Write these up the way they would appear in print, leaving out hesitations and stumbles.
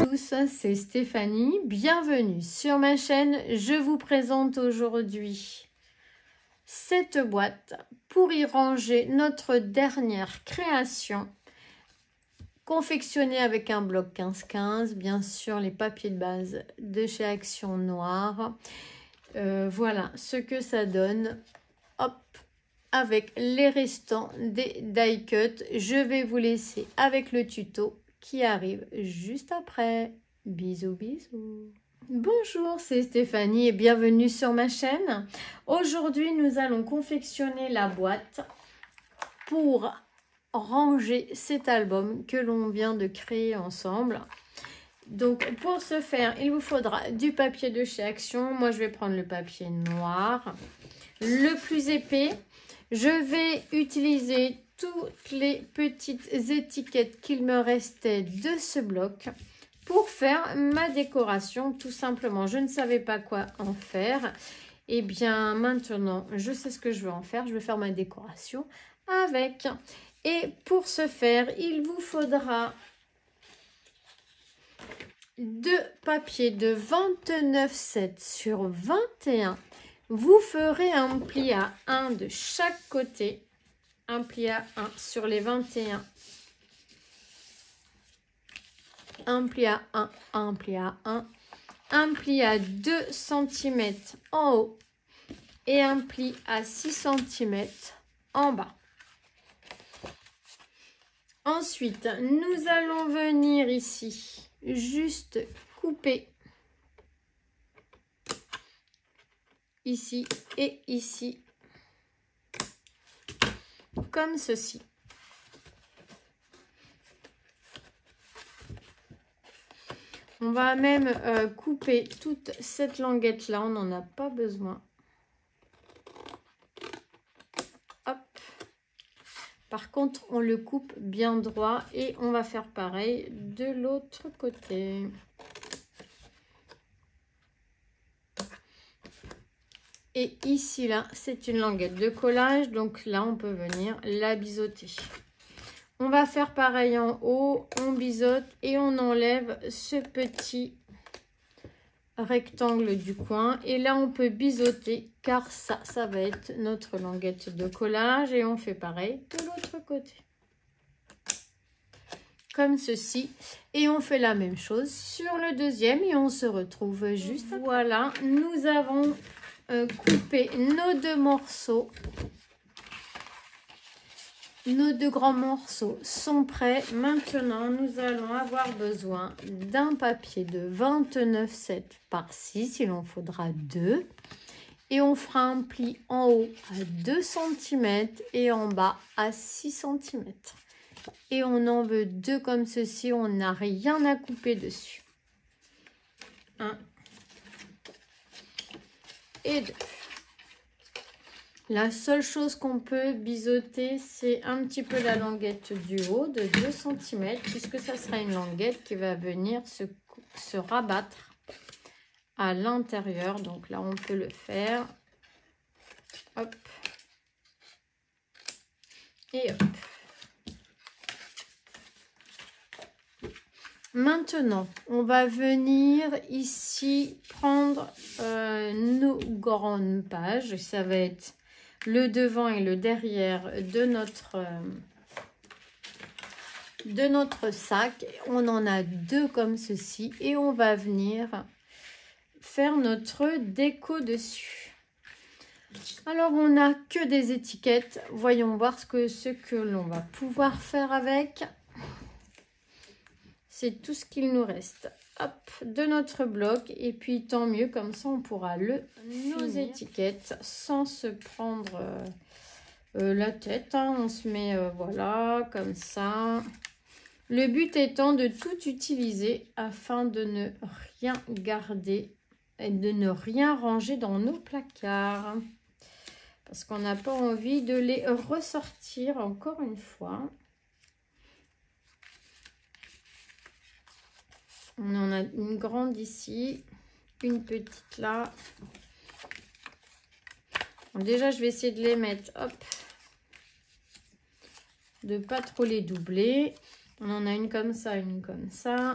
tous, c'est Stéphanie. Bienvenue sur ma chaîne. Je vous présente aujourd'hui cette boîte pour y ranger notre dernière création confectionnée avec un bloc 15-15, bien sûr les papiers de base de chez Action Noire. Voilà ce que ça donne. Hop, avec les restants des die cut. Je vais vous laisser avec le tuto qui arrive juste après. Bisous, bisous. Bonjour, c'est Stéphanie et bienvenue sur ma chaîne. Aujourd'hui, nous allons confectionner la boîte pour ranger cet album que l'on vient de créer ensemble. Donc, pour ce faire, il vous faudra du papier de chez Action. Moi, je vais prendre le papier noir, le plus épais. Je vais utiliser toutes les petites étiquettes qu'il me restait de ce bloc pour faire ma décoration, tout simplement. Je ne savais pas quoi en faire. Et bien maintenant, je sais ce que je veux en faire. Je vais faire ma décoration avec. Et pour ce faire, il vous faudra deux papiers de 29,7 sur 21. Vous ferez un pli à 1 de chaque côté. Un pli à 1 sur les 21. Un pli à 1, un pli à 1. Un pli à 2 cm en haut. Et un pli à 6 cm en bas. Ensuite, nous allons venir ici, juste couper ici et ici, comme ceci. On va même couper toute cette languette là, on n'en a pas besoin. Hop. Par contre, on le coupe bien droit et on va faire pareil de l'autre côté. Et ici, là, c'est une languette de collage. Donc là, on peut venir la biseauter. On va faire pareil en haut. On biseaute et on enlève ce petit rectangle du coin. Et là, on peut biseauter car ça va être notre languette de collage. Et on fait pareil de l'autre côté. Comme ceci. Et on fait la même chose sur le deuxième. Et on se retrouve juste après. Voilà, nous avons couper nos deux morceaux. Nos deux grands morceaux sont prêts. Maintenant, nous allons avoir besoin d'un papier de 29,7 par 6. Il en faudra 2. Et on fera un pli en haut à 2 cm et en bas à 6 cm. Et on en veut 2 comme ceci. On n'a rien à couper dessus. 1 et 2. La seule chose qu'on peut biseauter, c'est un petit peu la languette du haut de 2 cm, puisque ça sera une languette qui va venir se rabattre à l'intérieur. Donc là, on peut le faire. Hop. Et hop. Maintenant, on va venir ici prendre nos grandes pages. Ça va être le devant et le derrière de notre sac. On en a 2 comme ceci et on va venir faire notre déco dessus. Alors, on n'a que des étiquettes. Voyons voir ce que l'on va pouvoir faire avec. C'est tout ce qu'il nous reste. Hop, de notre bloc. Et puis, tant mieux, comme ça, on pourra nos étiquettes sans se prendre la tête. Hein. On se met, voilà, comme ça. Le but étant de tout utiliser afin de ne rien garder et de ne rien ranger dans nos placards. Parce qu'on n'a pas envie de les ressortir encore une fois. On en a une grande ici, une petite là. Bon, déjà, je vais essayer de les mettre, hop, de pas trop les doubler. On en a une comme ça, une comme ça.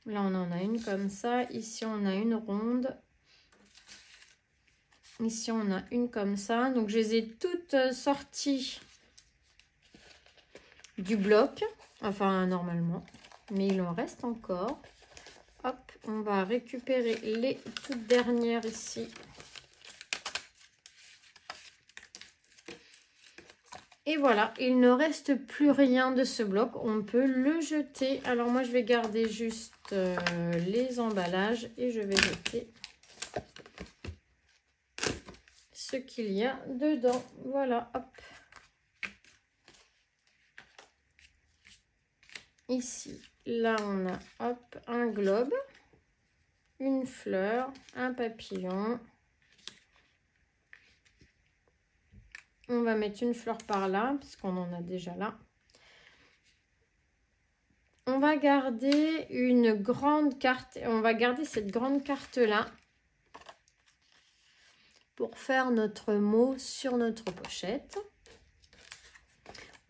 Là, on en a une comme ça. Ici, on a une ronde. Ici, on a une comme ça. Donc, je les ai toutes sorties du bloc. Enfin, normalement. Mais il en reste encore. Hop, on va récupérer les toutes dernières ici. Et voilà, il ne reste plus rien de ce bloc. On peut le jeter. Alors moi, je vais garder juste les emballages et je vais jeter ce qu'il y a dedans. Voilà, hop. Ici, là, on a hop, un globe, une fleur, un papillon. On va mettre une fleur par là, puisqu'on en a déjà là. On va garder une grande carte. On va garder cette grande carte-là pour faire notre mot sur notre pochette.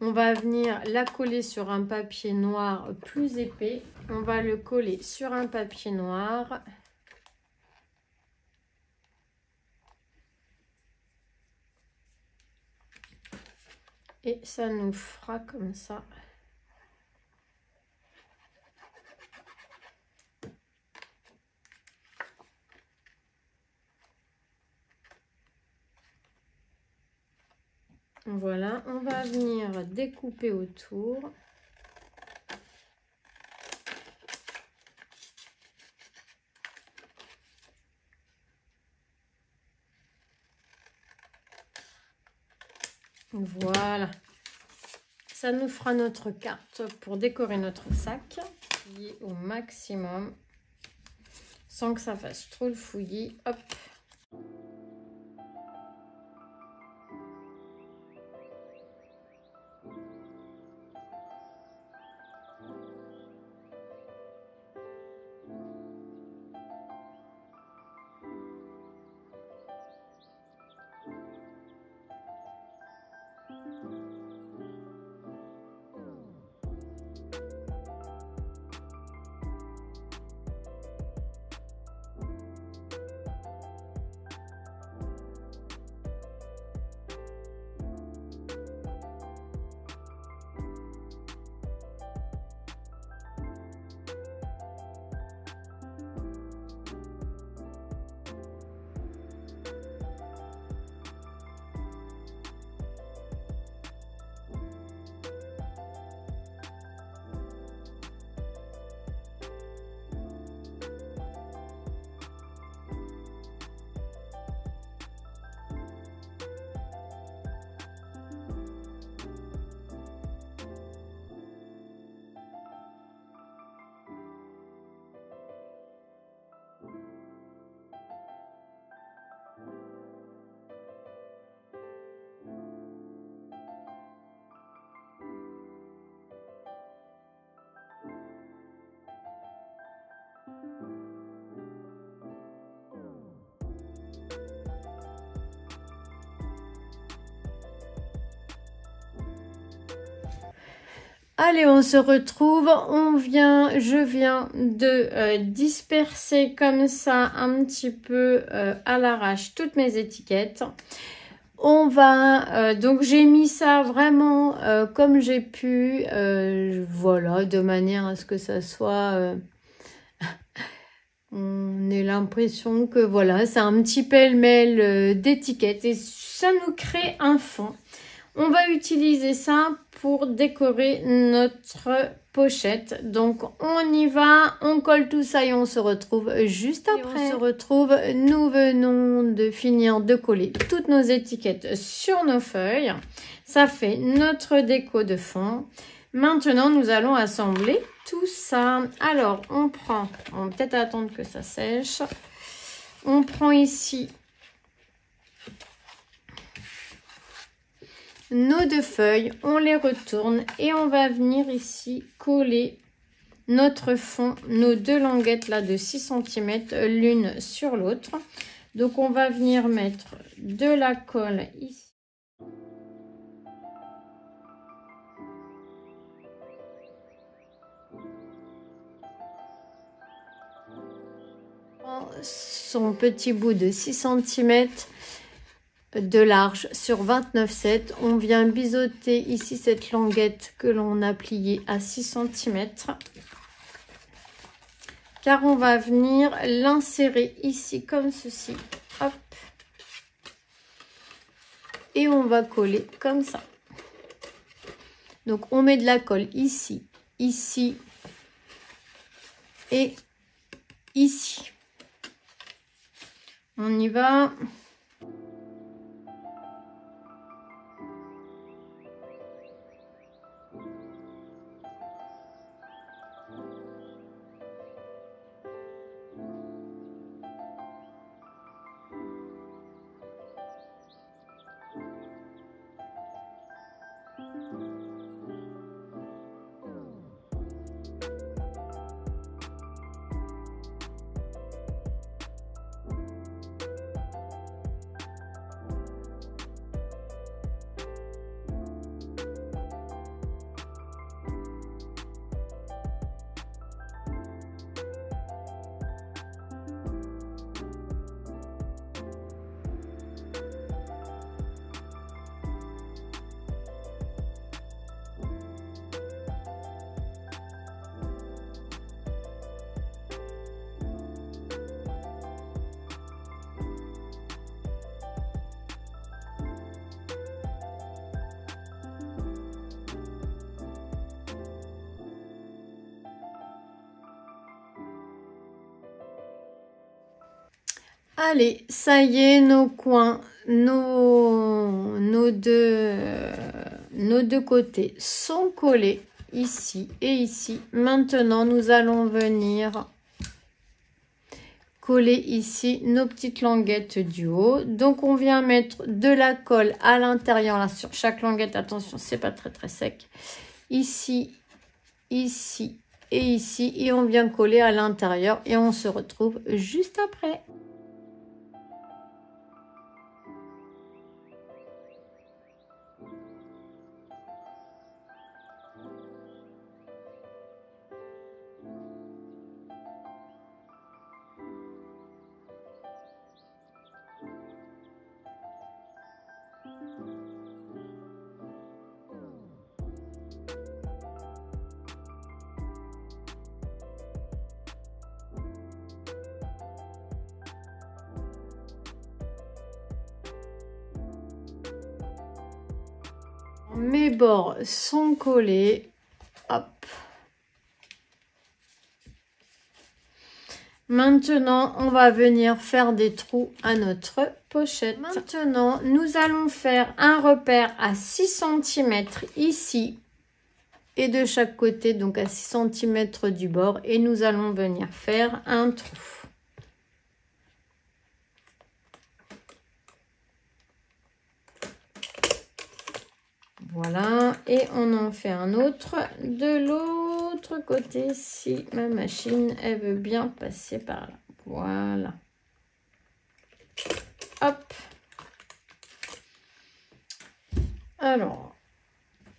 On va venir la coller sur un papier noir plus épais. On va le coller sur un papier noir. Et ça nous fera comme ça. Voilà, on va venir découper autour. Voilà. Ça nous fera notre carte pour décorer notre sac qui est au maximum sans que ça fasse trop le fouillis. Hop. Allez, on se retrouve, je viens de disperser comme ça un petit peu à l'arrache toutes mes étiquettes. On va, donc j'ai mis ça vraiment comme j'ai pu, voilà, de manière à ce que ça soit, on ait l'impression que voilà, c'est un petit pêle-mêle d'étiquettes et ça nous crée un fond. On va utiliser ça pour décorer notre pochette. Donc, on y va, on colle tout ça et on se retrouve juste après. On se retrouve, nous venons de finir de coller toutes nos étiquettes sur nos feuilles. Ça fait notre déco de fond. Maintenant, nous allons assembler tout ça. Alors, on va peut-être attendre que ça sèche. On prend ici nos deux feuilles, on les retourne et on va venir ici coller notre fond, nos deux languettes là de 6 cm l'une sur l'autre. Donc on va venir mettre de la colle ici. son petit bout de 6 cm de large sur 29,7. On vient biseauter ici cette languette que l'on a pliée à 6 cm. Car on va venir l'insérer ici comme ceci. Hop. Et on va coller comme ça. Donc on met de la colle ici, ici et ici. On y va. Allez, ça y est, nos coins, nos deux côtés sont collés ici et ici. Maintenant, nous allons venir coller ici nos petites languettes du haut. Donc, on vient mettre de la colle à l'intérieur, là, sur chaque languette. Attention, c'est pas très sec. Ici, ici et ici. Et on vient coller à l'intérieur et on se retrouve juste après. Mes bords sont collés. Hop. Maintenant, on va venir faire des trous à notre pochette. Maintenant, nous allons faire un repère à 6 cm ici et de chaque côté, donc à 6 cm du bord. Et nous allons venir faire un trou. Voilà, et on en fait un autre de l'autre côté si ma machine, elle veut bien passer par là. Voilà. Hop. Alors,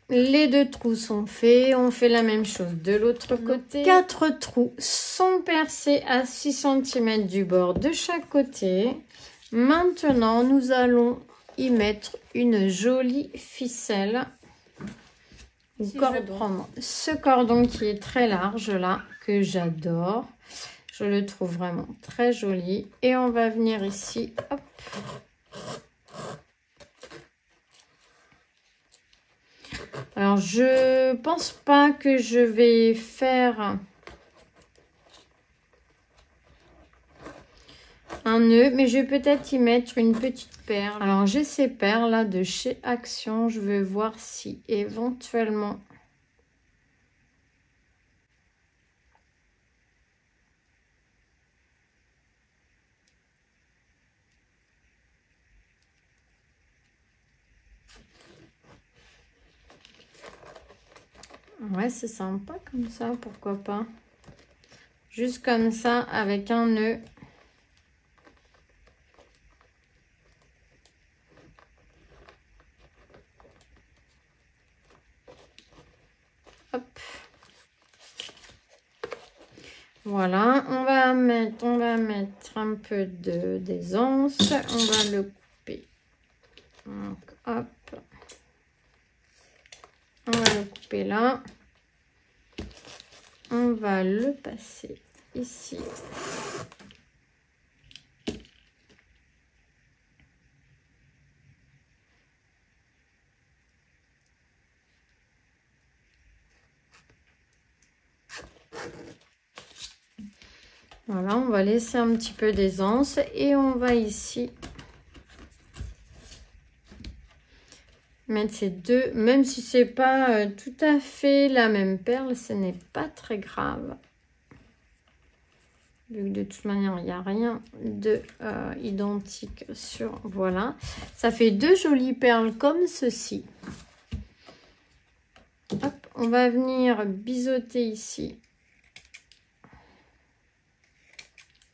les deux trous sont faits. On fait la même chose de l'autre côté. 4 trous sont percés à 6 cm du bord de chaque côté. Maintenant, nous allons y mettre une jolie ficelle ou cordon. Je vais prendre ce cordon qui est très large là, que j'adore. Je le trouve vraiment très joli. Et on va venir ici, hop. Alors, je pense pas que je vais faire un nœud, mais je vais peut-être y mettre une petite perle. Alors, j'ai ces perles là de chez Action. Je vais voir si éventuellement... Ouais, c'est sympa comme ça, pourquoi pas. Juste comme ça, avec un nœud. Hop. Voilà, on va mettre un peu d'aisance. On va le couper. Donc, hop. On va le couper là. On va le passer ici. Voilà, on va laisser un petit peu d'aisance et on va ici mettre ces deux, même si c'est pas tout à fait la même perle, ce n'est pas très grave. Vu que de toute manière, il n'y a rien de identique sur... Voilà, ça fait deux jolies perles comme ceci. Hop, on va venir biseauter ici.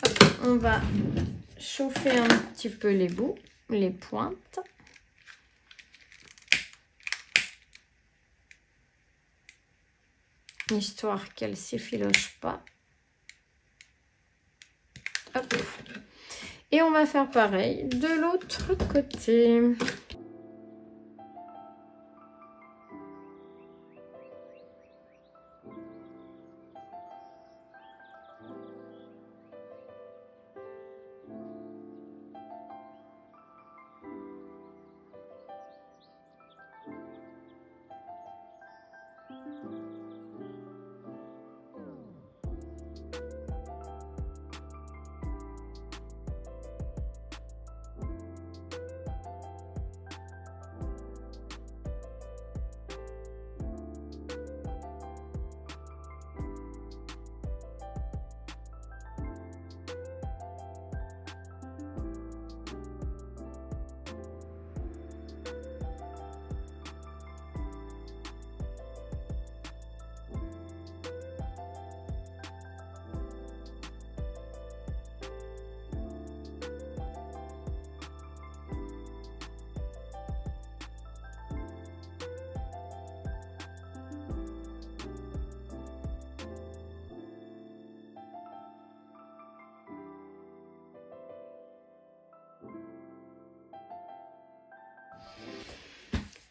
Hop, on va chauffer un petit peu les bouts, les pointes. Histoire qu'elle ne s'effiloche pas. Hop. Et on va faire pareil de l'autre côté.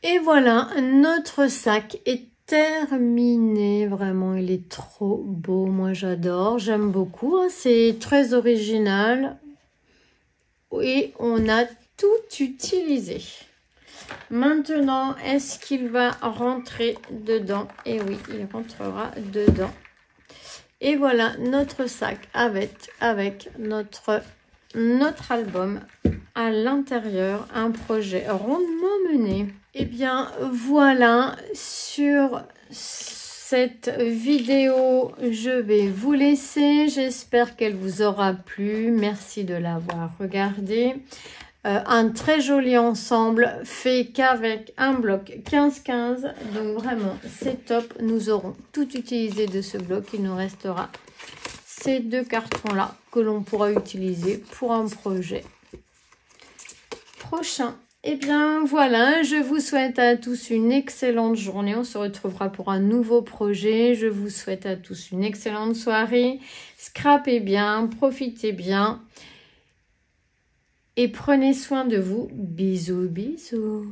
Et voilà, notre sac est terminé. Vraiment, il est trop beau. Moi, j'adore. J'aime beaucoup. C'est très original. Et on a tout utilisé. Maintenant, est-ce qu'il va rentrer dedans? Et oui, il rentrera dedans. Et voilà notre sac avec notre album à l'intérieur, un projet rondement mené. Et bien voilà, sur cette vidéo, je vais vous laisser. J'espère qu'elle vous aura plu. Merci de l'avoir regardé. Un très joli ensemble fait qu'avec un bloc 15-15. Donc vraiment, c'est top. Nous aurons tout utilisé de ce bloc. Il nous restera ces deux cartons-là que l'on pourra utiliser pour un projet prochain. Et bien voilà, je vous souhaite à tous une excellente journée. On se retrouvera pour un nouveau projet. Je vous souhaite à tous une excellente soirée. Scrapez bien, profitez bien. Et prenez soin de vous. Bisous, bisous.